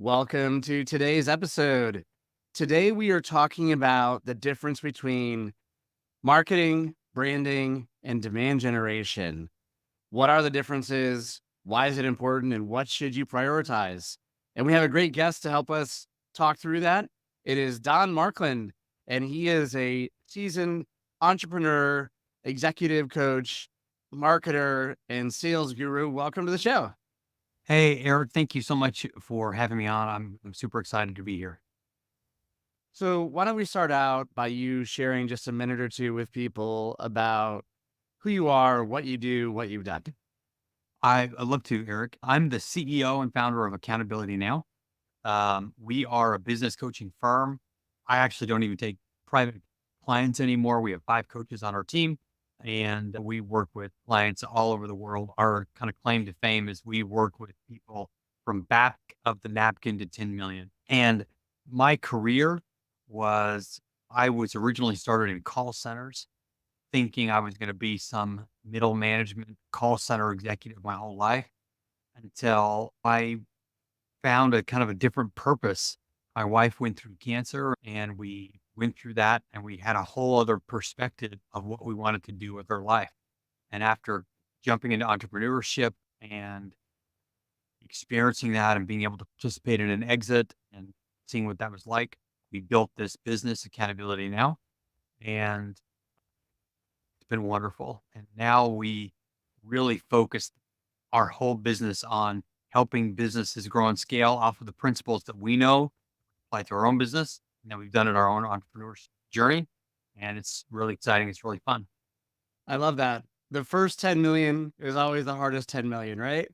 Welcome to today's episode. Today, we are talking about the difference between marketing, branding, and demand generation. What are the differences? Why is it important? And what should you prioritize? And we have a great guest to help us talk through that. It is Don Markland, and he is a seasoned entrepreneur, executive coach, marketer, and sales guru. Welcome to the show. Hey, Eric, thank you so much for having me on. I'm super excited to be here. So, why don't we start out by you sharing just a minute or two with people about who you are, what you do, what you've done? I love to, Eric. I'm the CEO and founder of Accountability Now. We are a business coaching firm. I actually don't even take private clients anymore. We have 5 coaches on our team, and we work with clients all over the world. Our kind of claim to fame is we work with people from back of the napkin to 10 million. And my career was, I was originally started in call centers, thinking I was going to be some middle management call center executive my whole life until I found a kind of a different purpose. My wife went through cancer and we went through that and we had a whole other perspective of what we wanted to do with our life. And after jumping into entrepreneurship and experiencing that and being able to participate in an exit and seeing what that was like, we built this business, Accountability Now, and it's been wonderful. And now we really focus our whole business on helping businesses grow and scale off of the principles that we know apply to our own business. And then we've done it our own entrepreneurship journey. And it's really exciting. It's really fun. I love that. The first 10 million is always the hardest 10 million, right?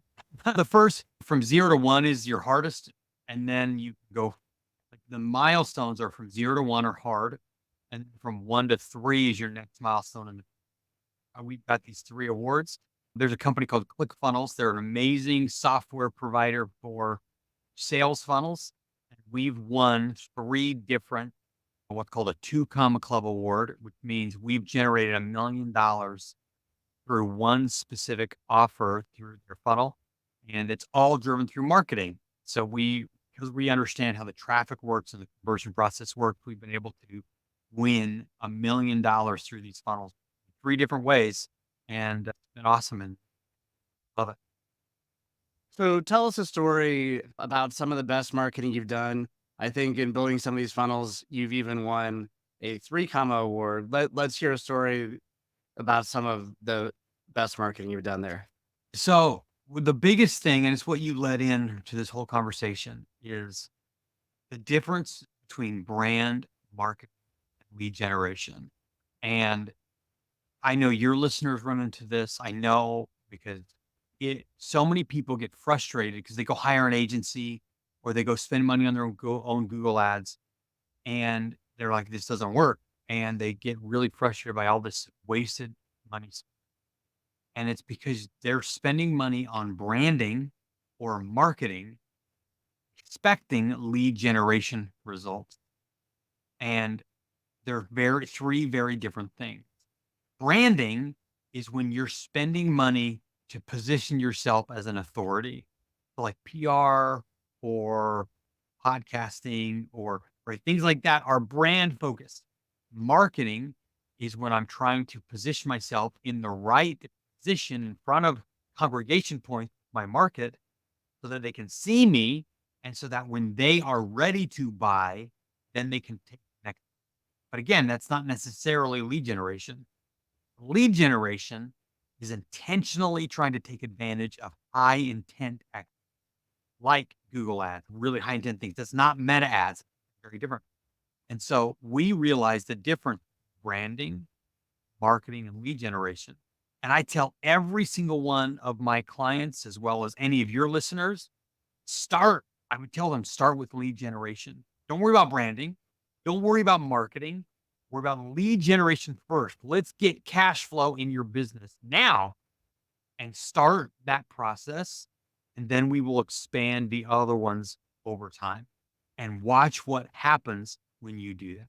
The first from 0 to 1 is your hardest. And then you go, like the milestones are from 0 to 1 are hard. And from 1 to 3 is your next milestone. And we've got these 3 awards. There's a company called ClickFunnels. They're an amazing software provider for sales funnels. And we've won 3 different, what's called a 2 Comma Club award, which means we've generated $1 million through one specific offer through their funnel. And it's all driven through marketing. So because we understand how the traffic works and the conversion process works, we've been able to win $1 million through these funnels 3 different ways. And it's been awesome and love it. So, tell us a story about some of the best marketing you've done. I think in building some of these funnels, you've even won a 3 comma award. Let's hear a story about some of the best marketing you've done there. So the biggest thing, and it's what you led in to this whole conversation, is the difference between brand, market, and lead generation. And I know your listeners run into this. I know because so many people get frustrated because they go hire an agency or they go spend money on their own Google ads and they're like, this doesn't work. And they get really frustrated by all this wasted money. And it's because they're spending money on branding or marketing, expecting lead generation results. And they're 3 very different things. Branding is when you're spending money to position yourself as an authority, so like PR or podcasting or right, things like that are brand focused. Marketing is when I'm trying to position myself in the right position in front of congregation points, my market, so that they can see me and so that when they are ready to buy, then they can take the next. But again, that's not necessarily lead generation. Lead generation is intentionally trying to take advantage of high intent activity, like Google ads, really high intent things. That's not meta ads, very different. And so we realize the difference branding, marketing, and lead generation. And I tell every single one of my clients, as well as any of your listeners, I would tell them, start with lead generation. Don't worry about branding. Don't worry about marketing. Worry about lead generation first. Let's get cash flow in your business now and start that process. And then we will expand the other ones over time and watch what happens when you do that.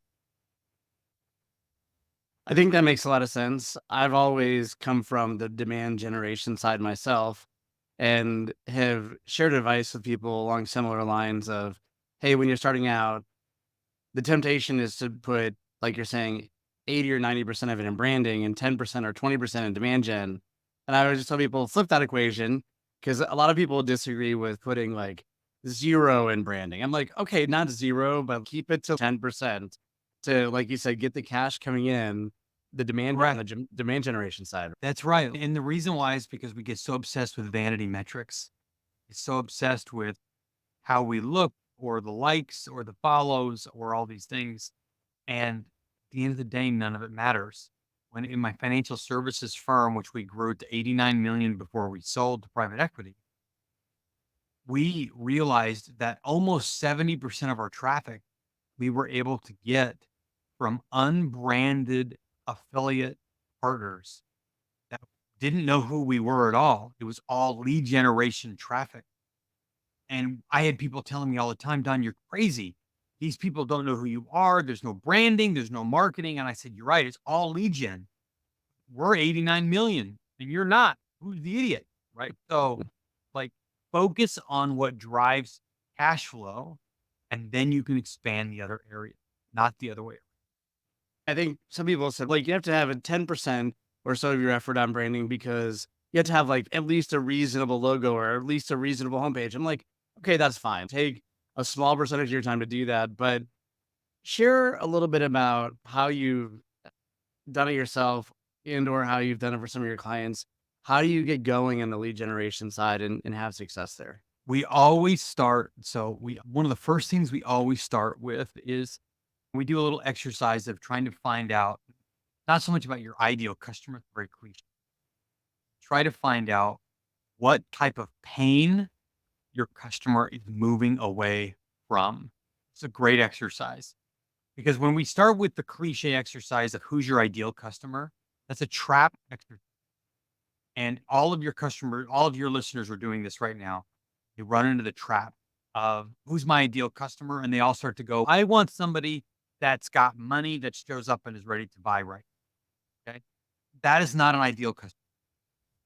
I think that makes a lot of sense. I've always come from the demand generation side myself. and have shared advice with people along similar lines of, hey, when you're starting out, the temptation is to put, like you're saying, 80 or 90% of it in branding and 10% or 20% in demand gen. And I would just tell people flip that equation because a lot of people disagree with putting like zero in branding. I'm like, okay, not zero, but keep it to 10% to, like you said, get the cash coming in, the demand on Correct. the demand generation side. That's right. And the reason why is because we get so obsessed with vanity metrics. It's so obsessed with how we look or the likes or the follows or all these things. And at the end of the day, none of it matters. When in my financial services firm, which we grew to 89 million before we sold to private equity, we realized that almost 70% of our traffic we were able to get from unbranded affiliate partners that didn't know who we were at all. It was all lead generation traffic. And I had people telling me all the time, Don, you're crazy. These people don't know who you are. There's no branding, there's no marketing. And I said, you're right. It's all lead gen. We're 89 million and you're not. Who's the idiot? Right. So, like, focus on what drives cash flow, and then you can expand the other area, not the other way. I think some people said, like, you have to have a 10% or so of your effort on branding because you have to have like at least a reasonable logo or at least a reasonable homepage. I'm like, okay, that's fine. Take a small percentage of your time to do that, but share a little bit about how you've done it yourself and or how you've done it for some of your clients. How do you get going on the lead generation side and have success there? We always start. So, one of the first things we always start with is we do a little exercise of trying to find out not so much about your ideal customer, it's very cliche. Try to find out what type of pain your customer is moving away from. It's a great exercise because when we start with the cliche exercise of who's your ideal customer, that's a trap exercise. And all of your listeners are doing this right now. They run into the trap of who's my ideal customer. And they all start to go, I want somebody that's got money that shows up and is ready to buy right. Okay. That is not an ideal customer.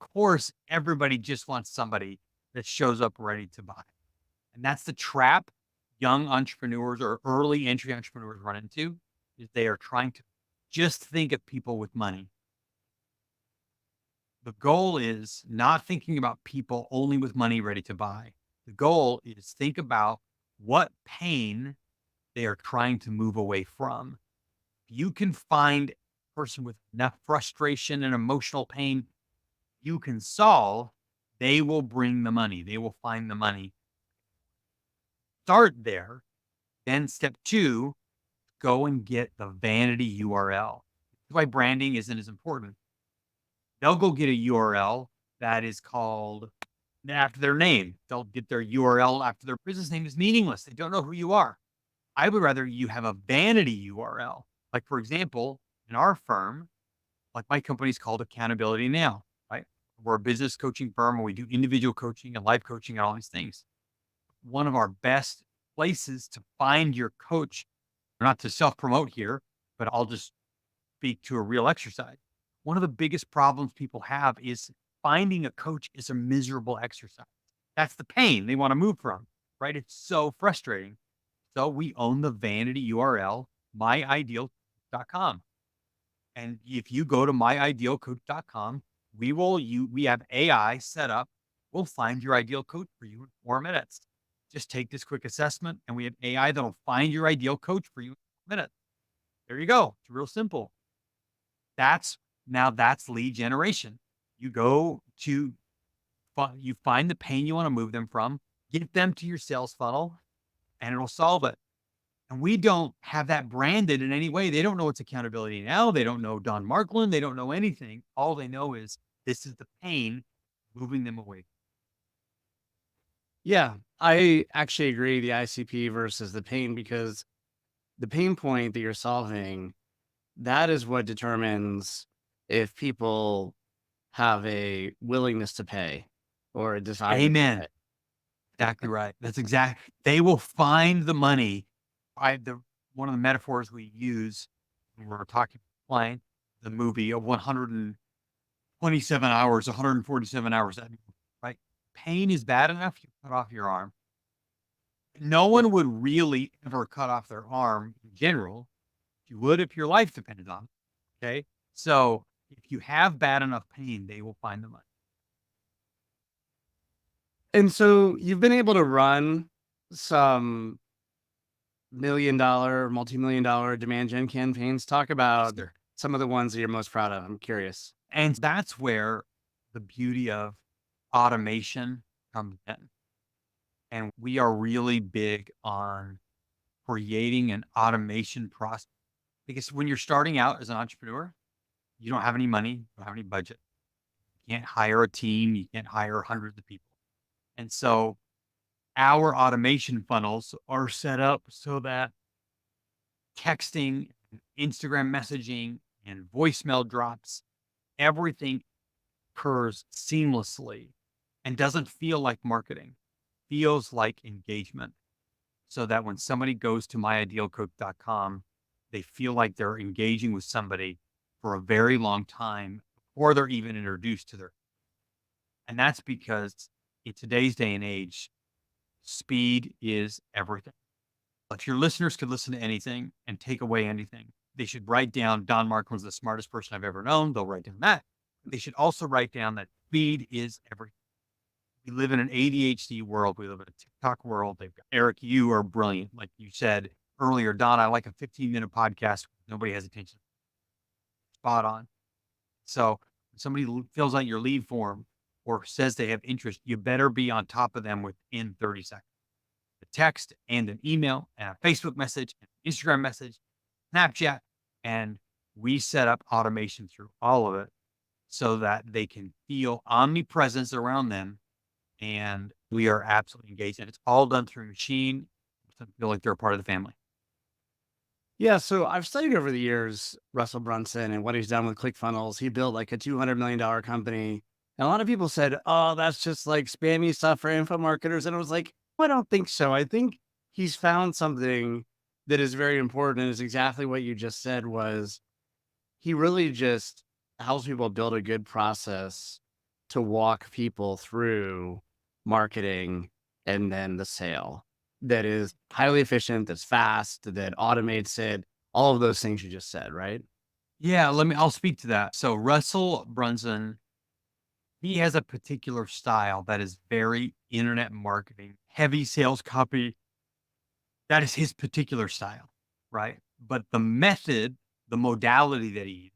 Of course, everybody just wants somebody that shows up ready to buy. And that's the trap young entrepreneurs or early entry entrepreneurs run into is they are trying to just think of people with money. The goal is not thinking about people only with money ready to buy. The goal is think about what pain they are trying to move away from. If you can find a person with enough frustration and emotional pain you can solve, they will bring the money. They will find the money. Start there. Then step 2, go and get the vanity URL. That's why branding isn't as important. They'll go get a URL that is called after their name. They'll get their URL after their business name is meaningless. They don't know who you are. I would rather you have a vanity URL. Like, for example, in our firm, like my company's called Accountability Now, right? We're a business coaching firm and we do individual coaching and life coaching and all these things. One of our best places to find your coach, not to self promote here, but I'll just speak to a real exercise. One of the biggest problems people have is finding a coach is a miserable exercise. That's the pain they want to move from, right? It's so frustrating. So we own the vanity URL, myideal.com. And if you go to myidealcoach.com, we have AI set up. We'll find your ideal coach for you in 4 minutes. Just take this quick assessment and we have AI that'll find your ideal coach for you in 4 minutes. There you go. It's real simple. That's lead generation. You go to you find the pain you want to move them from, get them to your sales funnel, and it'll solve it. And we don't have that branded in any way. They don't know it's Accountability Now. They don't know Don Markland. They don't know anything. All they know is this is the pain moving them away. Yeah, I actually agree the ICP versus the pain because the pain point that you're solving, that is what determines if people have a willingness to pay or a desire to Amen. pay. Exactly right. That's exact. They will find the money. One of the metaphors we use when we're talking playing the movie of 127 hours, 147 hours, right? pain is bad enough, you cut off your arm. No one would really ever cut off their arm in general. You would if your life depended on it. Okay. So if you have bad enough pain, they will find the money. And so you've been able to run some $1 million, multi-million dollar demand gen campaigns. Talk Yes, about sir. some of the ones that you're most proud of. I'm curious. And that's where the beauty of automation comes in. And we are really big on creating an automation process because when you're starting out as an entrepreneur, you don't have any money, you don't have any budget. You can't hire a team, you can't hire hundreds of people. And so our automation funnels are set up so that texting, Instagram messaging, and voicemail drops, everything occurs seamlessly and doesn't feel like marketing, feels like engagement. So that when somebody goes to myidealcoach.com, they feel like they're engaging with somebody for a very long time before they're even introduced to their. And that's because in today's day and age, speed is everything. If your listeners could listen to anything and take away anything, they should write down Don Markland was the smartest person I've ever known. They'll write down that. They should also write down that speed is everything. We live in an ADHD world. We live in a TikTok world. They've got Eric, you are brilliant. Like you said earlier, Don, I like a 15-minute podcast. Nobody has attention. Spot on. So when somebody fills out your lead form or says they have interest, you better be on top of them within 30 seconds. A text and an email and a Facebook message, an Instagram message, Snapchat, and we set up automation through all of it so that they can feel omnipresence around them and we are absolutely engaged. And it's all done through machine. So I feel like they're a part of the family. Yeah, so I've studied over the years Russell Brunson and what he's done with ClickFunnels. He built like a $200 million company. And a lot of people said, oh, that's just like spammy stuff for info marketers. And I was like, I don't think so. I think he's found something that is very important. And is exactly what you just said was he really just helps people build a good process to walk people through marketing and then the sale that is highly efficient, that's fast, that automates it, all of those things you just said, right? Yeah, I'll speak to that. So Russell Brunson, he has a particular style that is very internet marketing, heavy sales copy. That is his particular style, right? But the method, the modality that he uses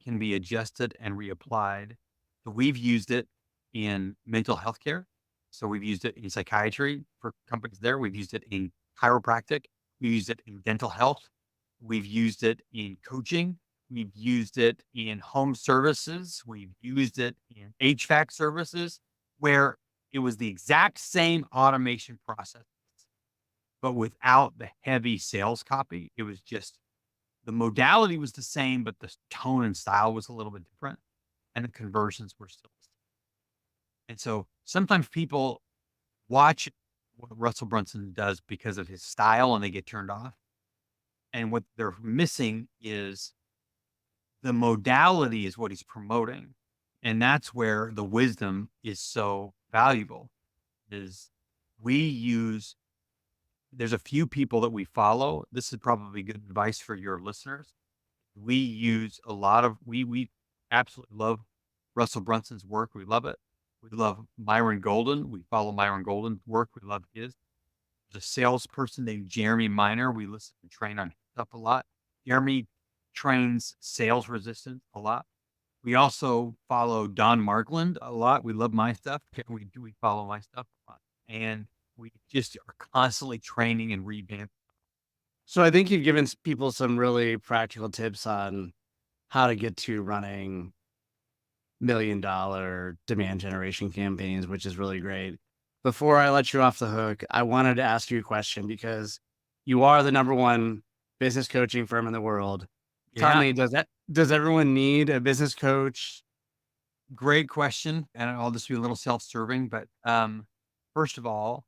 can be adjusted and reapplied. So we've used it in mental health care. So we've used it in psychiatry for companies there. We've used it in chiropractic. We've used it in dental health. We've used it in coaching. We've used it in home services. We've used it in HVAC services where it was the exact same automation process, but without the heavy sales copy. It was just the modality was the same, but the tone and style was a little bit different, and the conversions were still the same. And so sometimes people watch what Russell Brunson does because of his style and they get turned off. And what they're missing is the modality is what he's promoting. And that's where the wisdom is so valuable is we use there's a few people that we follow. This is probably good advice for your listeners. We use a lot of we absolutely love Russell Brunson's work. We love it. We love Myron Golden. We follow Myron Golden's work. We love his. There's a salesperson named Jeremy Miner. We listen and train on his stuff a lot. Jeremy trains sales resistance a lot. We also follow Don Markland a lot. We love my stuff. We follow my stuff a lot. And we just are constantly training and revamping. So I think you've given people some really practical tips on how to get to running $1 million demand generation campaigns, which is really great. Before I let you off the hook, I wanted to ask you a question because you are the number one business coaching firm in the world. Tell Yeah, me, does everyone need a business coach? great question. And I'll just be a little self-serving, but first of all,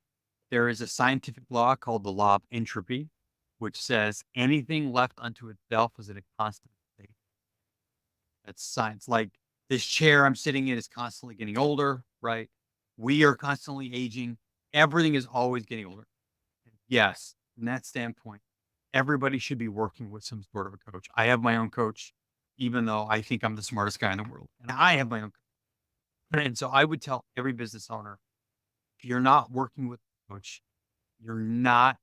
there is a scientific law called the law of entropy, which says anything left unto itself is in a constant state. That's science. Like this chair I'm sitting in is constantly getting older, right? We are constantly aging. Everything is always getting older. Yes, from that standpoint, everybody should be working with some sort of a coach. I have my own coach, even though I think I'm the smartest guy in the world. And I have my own coach. And so I would tell every business owner, if you're not working with a coach, you're not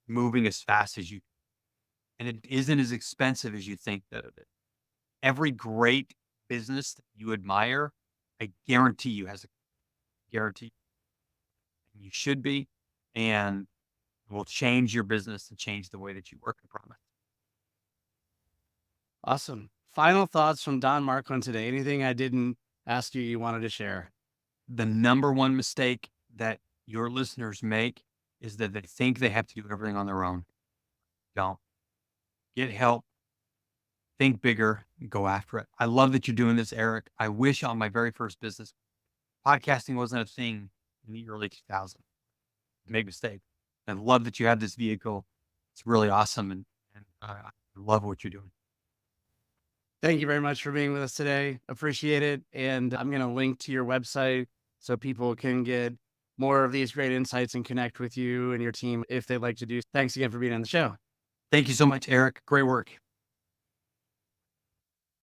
moving as fast as you, and it isn't as expensive as you think that it is. Every great business that you admire, I guarantee you has a guarantee. You should be, and it will change your business and change the way that you work, I promise. Awesome. Final thoughts from Don Markland today. Anything I didn't ask you wanted to share? The number one mistake that your listeners make is that they think they have to do everything on their own. Don't. Get help. Think bigger. Go after it. I love that you're doing this, Eric. I wish on my very first business, podcasting wasn't a thing in the early 2000s. Make mistake. I love that you have this vehicle. It's really awesome, and I love what you're doing. Thank you very much for being with us today. Appreciate it. And I'm going to link to your website so people can get more of these great insights and connect with you and your team if they'd like to do. Thanks again for being on the show. Thank you so much, Eric. Great work.